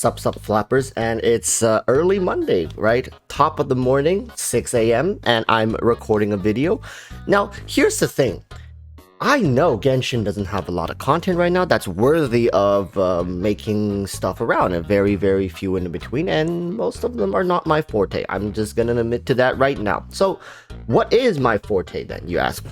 Sup flappers, and it's early Monday, right? Top of the morning, 6 a.m., and I'm recording a video. Now, here's the thing. I know Genshin doesn't have a lot of content right now that's worthy of making stuff around, and very, very few in between, and most of them are not my forte. I'm just gonna admit to that right now. So, what is my forte then, you ask?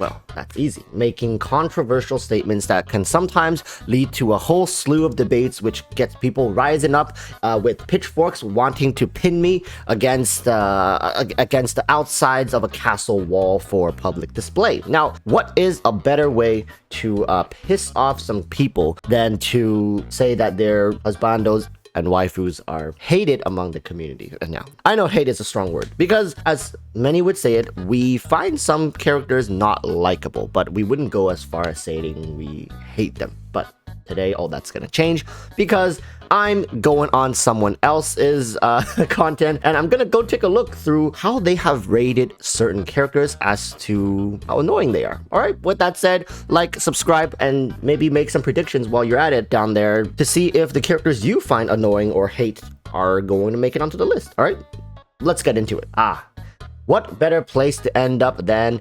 Well, that's easy. Making controversial statements that can sometimes lead to a whole slew of debates, which gets people rising up with pitchforks wanting to pin me against the outsides of a castle wall for public display. Now, what is a better way to piss off some people than to say that their husbandos and waifus are hated among the community? Now, I know hate is a strong word, because as many would say it, we find some characters not likable, but we wouldn't go as far as saying we hate them. But today, all that's gonna change, because I'm going on someone else's content, and I'm gonna go take a look through how they have rated certain characters as to how annoying they are. Alright, with that said, like, subscribe, and maybe make some predictions while you're at it down there to see if the characters you find annoying or hate are going to make it onto the list. Alright, let's get into it. What better place to end up than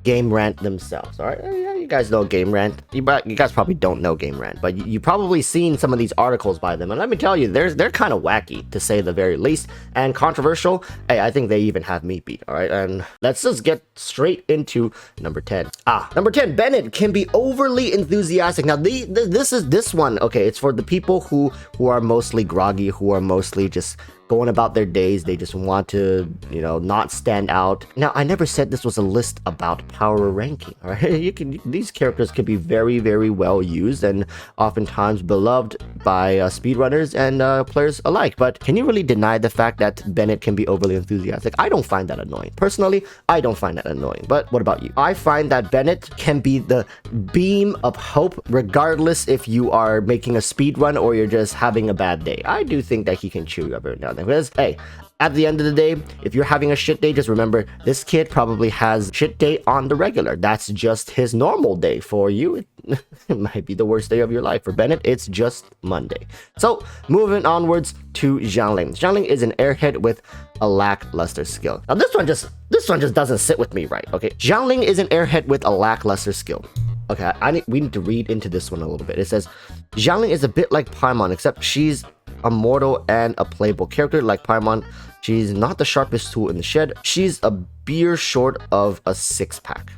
Game Rant themselves? All right, yeah, you guys know Game Rant. You guys probably don't know Game Rant, but you probably seen some of these articles by them, and let me tell you, they're kind of wacky, to say the very least, and controversial. Hey, I think they even have me beat. All right, and let's just get straight into number 10. Number 10, Bennett can be overly enthusiastic. Now, this one. Okay, it's for the people who are mostly groggy, who are mostly just going about their days. They just want to, not stand out. Now, I never said this was a list about power ranking, all right? These characters can be very, very well used and oftentimes beloved by speedrunners and players alike. But can you really deny the fact that Bennett can be overly enthusiastic? I don't find that annoying. Personally, I don't find that annoying. But what about you? I find that Bennett can be the beam of hope, regardless if you are making a speedrun or you're just having a bad day. I do think that he can cheer you up every now and then. Because, hey, at the end of the day, if you're having a shit day, just remember, this kid probably has shit day on the regular. That's just his normal day. For you, it might be the worst day of your life. For Bennett, it's just Monday. So, moving onwards to Xiangling. Xiangling is an airhead with a lackluster skill. Now, this one just doesn't sit with me right, okay? Xiangling is an airhead with a lackluster skill. Okay, we need to read into this one a little bit. It says, Xiangling is a bit like Paimon, except she's a mortal and a playable character. Like Paimon, she's not the sharpest tool in the shed. She's a beer short of a six-pack.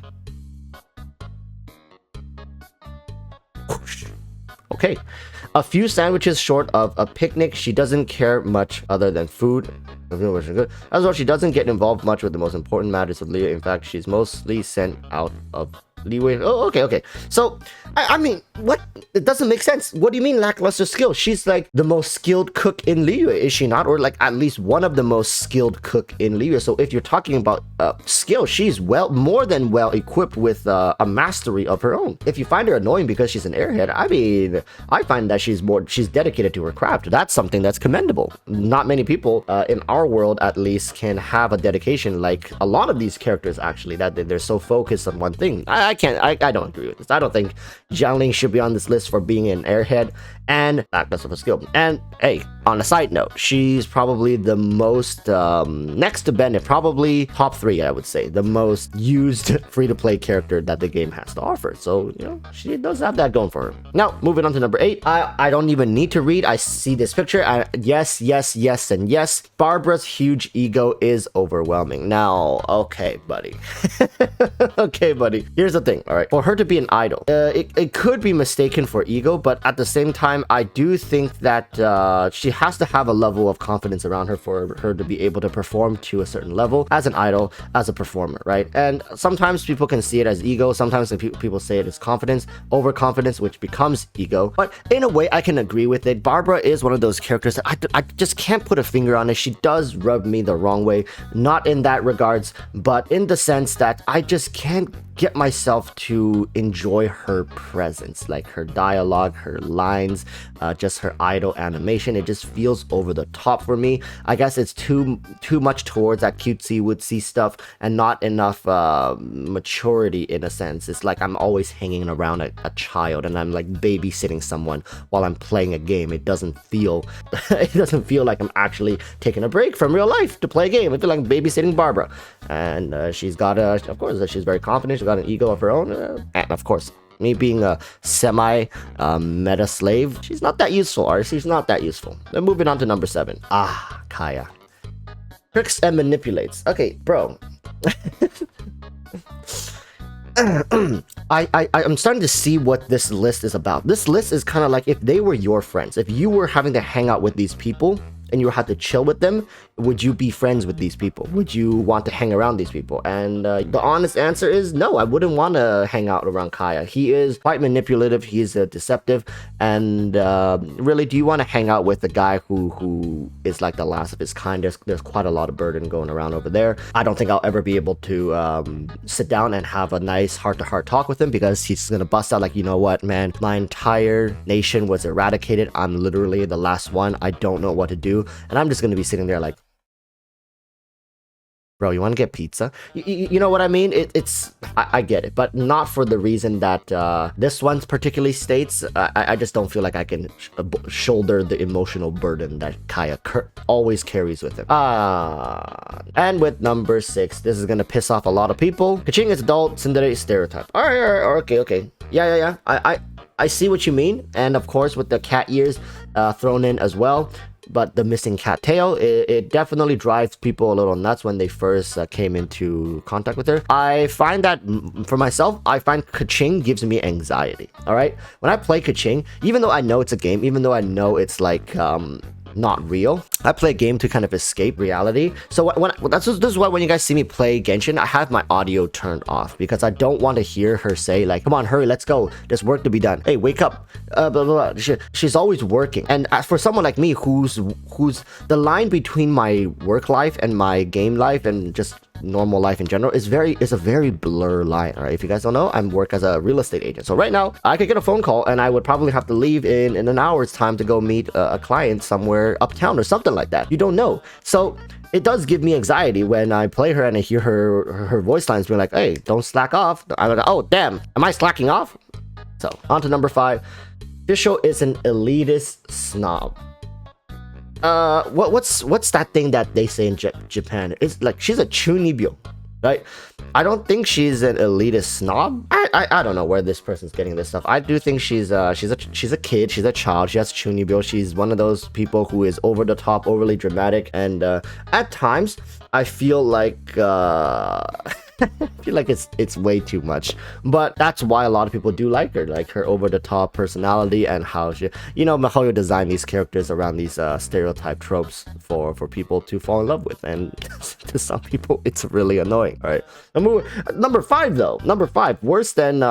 Okay. A few sandwiches short of a picnic. She doesn't care much other than food. As well, she doesn't get involved much with the most important matters of Leah. In fact, she's mostly sent out of leeway. Oh, okay. So, I mean, what? It doesn't make sense. What do you mean lackluster skill? She's like the most skilled cook in Liyue, is she not? Or like at least one of the most skilled cook in Liyue. So if you're talking about skill, she's more than well equipped with a mastery of her own. If you find her annoying because she's an airhead, I mean, I find that she's dedicated to her craft. That's something that's commendable. Not many people in our world, at least, can have a dedication like a lot of these characters, actually, that they're so focused on one thing. I don't agree with this. I don't think Xiangling should be on this list for being an airhead and lackluster of a skill. And hey, on a side note, she's probably the most, next to Bennett, probably top 3, I would say, the most used free-to-play character that the game has to offer. So, she does have that going for her. Now, moving on to number 8. I don't even need to read. I see this picture. Yes, and yes. Barbara's huge ego is overwhelming. Now, okay, buddy. Okay, buddy. Here's the thing, all right? For her to be an idol, it could be mistaken for ego, but at the same time, I do think that she has to have a level of confidence around her for her to be able to perform to a certain level as an idol, as a performer, right? And sometimes people can see it as ego. Sometimes people say it as confidence, overconfidence, which becomes ego. But in a way, I can agree with it. Barbara is one of those characters that I just can't put a finger on it. She does rub me the wrong way, not in that regards, but in the sense that I just can't get myself to enjoy her presence, like her dialogue, her lines, just her idle animation. It just feels over the top for me. I guess it's too much towards that cutesy wootsy stuff and not enough maturity in a sense. It's like I'm always hanging around a child and I'm like babysitting someone while I'm playing a game. It doesn't feel like I'm actually taking a break from real life to play a game. I feel like I'm babysitting Barbara, and she's got of course, she's very confident. She's got an ego of her own, and of course, me being a semi meta slave, she's not that useful, or she's not that useful. Then moving on to number 7. Kaya. Tricks and manipulates. Okay, bro. I'm starting to see what this list is about. This list is kind of like if they were your friends. If you were having to hang out with these people and you had to chill with them, would you be friends with these people? Would you want to hang around these people? And the honest answer is no, I wouldn't want to hang out around Kaya. He is quite manipulative, he is deceptive, and really, do you want to hang out with a guy who is like the last of his kind? There's quite a lot of burden going around over there. I don't think I'll ever be able to sit down and have a nice heart-to-heart talk with him, because he's gonna bust out like, you know what, man, my entire nation was eradicated. I'm literally the last one. I don't know what to do. And I'm just gonna be sitting there like, bro, you want to get pizza? You know what I mean? I get it, but not for the reason that this one particularly states. I just don't feel like I can shoulder the emotional burden that Kaya always carries with him. And with number 6, this is gonna piss off a lot of people. Kaching is adult tsundere stereotype. All right, okay. Yeah. I see what you mean, and of course with the cat ears thrown in as well. But the missing cat tail, it definitely drives people a little nuts when they first came into contact with her. I find that, for myself, I find Kaching gives me anxiety, all right? When I play Kaching, even though I know it's a game, even though I know it's like not real, I play a game to kind of escape reality. So this is why when you guys see me play Genshin, I have my audio turned off, because I don't want to hear her say like, come on, hurry, let's go, there's work to be done, hey, wake up, blah, blah, blah. She's always working. And for someone like me who's the line between my work life and my game life and just normal life in general is a very blur line. All right, if you guys don't know, I work as a real estate agent, so right now I could get a phone call and I would probably have to leave in an hour's time to go meet a client somewhere uptown or something like that. You don't know. So it does give me anxiety when I play her and I hear her voice lines being like, hey, don't slack off. I'm like, oh damn, am I slacking off? So on to number 5. Fisho is an elitist snob. What's that thing that they say in Japan? It's like she's a chunibyo, right? I don't think she's an elitist snob. I don't know where this person's getting this stuff. I do think she's a kid, she's a child, she has chunibyo. She's one of those people who is over the top, overly dramatic, and at times I feel like it's way too much, but that's why a lot of people do like her over the top personality and how she, Mihoyo designed these characters around these stereotype tropes for people to fall in love with, and to some people it's really annoying. All right, number 5 though. Number 5, worse than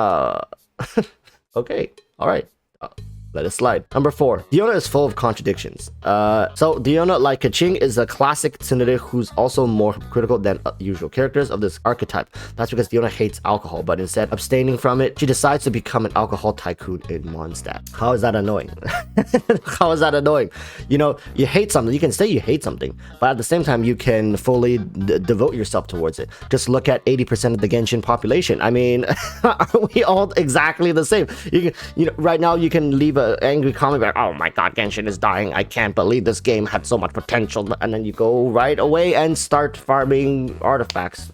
okay, all right. Let it slide. Number 4, Diona is full of contradictions. So Diona, like Kaching, is a classic tsundere who's also more critical than usual characters of this archetype. That's because Diona hates alcohol, but instead abstaining from it, she decides to become an alcohol tycoon in Mondstadt. How is that annoying? How is that annoying? You hate something, you can say you hate something, but at the same time, you can fully devote yourself towards it. Just look at 80% of the Genshin population. I mean, are we all exactly the same? Right now, you can leave an angry comment like, oh my god, Genshin is dying, I can't believe this game had so much potential, and then you go right away and start farming artifacts.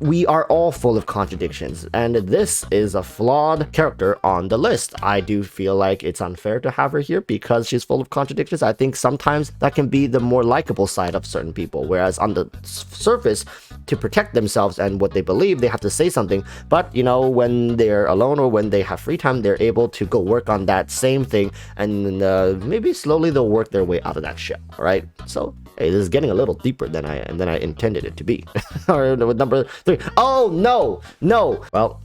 We are all full of contradictions, and this is a flawed character on the list. I do feel like it's unfair to have her here because she's full of contradictions. I think sometimes that can be the more likable side of certain people, whereas on the surface, to protect themselves and what they believe, they have to say something, but when they're alone or when they have free time, they're able to go work on that same thing, and maybe slowly they'll work their way out of that shit. All right, so hey, this is getting a little deeper than I intended it to be. Or with number 3, oh no, well,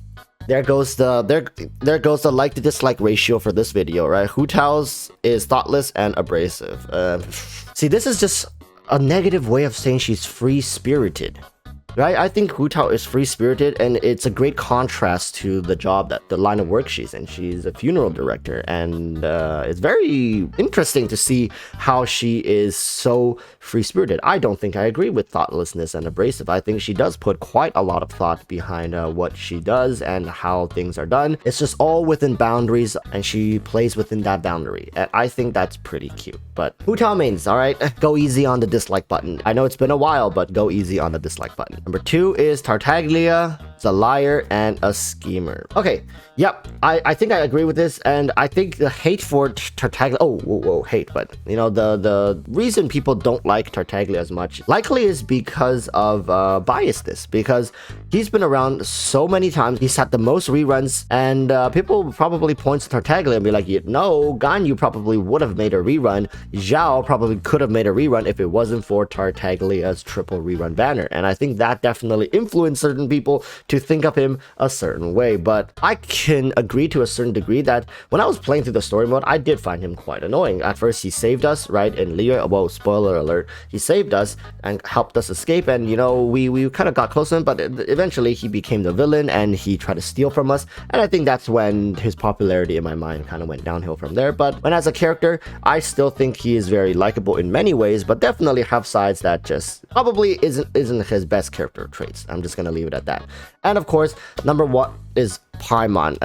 there goes the like to dislike ratio for this video, right? Hu Tao's is thoughtless and abrasive. See, this is just a negative way of saying she's free spirited. right? I think Hu Tao is free-spirited, and it's a great contrast to the job that the line of work she's in. She's a funeral director, and it's very interesting to see how she is so free-spirited. I don't think I agree with thoughtlessness and abrasive. I think she does put quite a lot of thought behind what she does and how things are done. It's just all within boundaries, and she plays within that boundary. And I think that's pretty cute. But Hu Tao mains, all right? Go easy on the dislike button. I know it's been a while, but go easy on the dislike button. Number 2 is Tartaglia, is a liar and a schemer. Okay, yep, I think I agree with this, and I think the hate for Tartaglia, whoa, hate, but you know, the reason people don't like Tartaglia as much likely is because of biasness, because he's been around so many times, he's had the most reruns, and people will probably point to Tartaglia and be like, no, Ganyu probably would have made a rerun, Zhao probably could have made a rerun if it wasn't for Tartaglia's triple rerun banner, and I think that definitely influenced certain people to think of him a certain way. But I can agree to a certain degree that when I was playing through the story mode, I did find him quite annoying. At first, he saved us, right? In Liyue, well, spoiler alert, he saved us and helped us escape, and you know, we kind of got close to him, but eventually he became the villain and he tried to steal from us, and I think that's when his popularity in my mind kind of went downhill from there. But when as a character, I still think he is very likable in many ways, but definitely have sides that just probably isn't his best character traits. I'm just gonna leave it at that. And of course, number 1 is Paimon.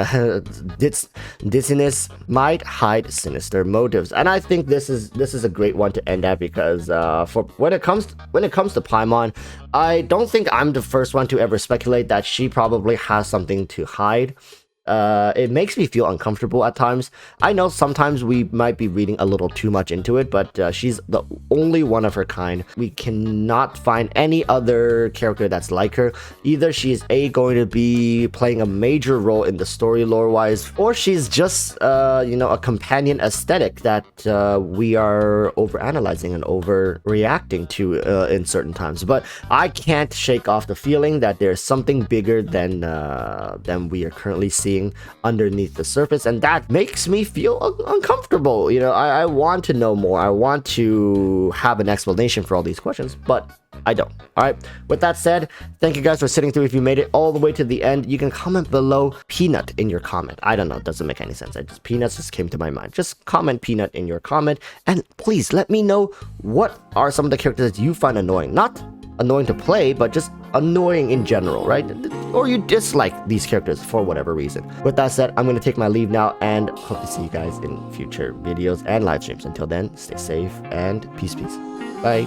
Dizziness might hide sinister motives, and I think this is a great one to end at, because for when it comes to Paimon, I don't think I'm the first one to ever speculate that she probably has something to hide. It makes me feel uncomfortable at times. I know sometimes we might be reading a little too much into it, but she's the only one of her kind. We cannot find any other character that's like her. Either she is going to be playing a major role in the story lore-wise, or she's just, you know, a companion aesthetic that we are overanalyzing and overreacting to in certain times. But I can't shake off the feeling that there's something bigger than we are currently seeing underneath the surface, and that makes me feel uncomfortable. You know, I want to know more. I want to have an explanation for all these questions, but I don't. All right, with that said, thank you guys for sitting through. If you made it all the way to the end, you can comment below peanut in your comment. I don't know, it doesn't make any sense. Peanuts just came to my mind. Just comment peanut in your comment, and please let me know what are some of the characters that you find annoying. Not annoying to play, but just annoying in general, right? Or you dislike these characters for whatever reason. With that said, I'm going to take my leave now, and hope to see you guys in future videos and live streams. Until then, stay safe and peace. Bye.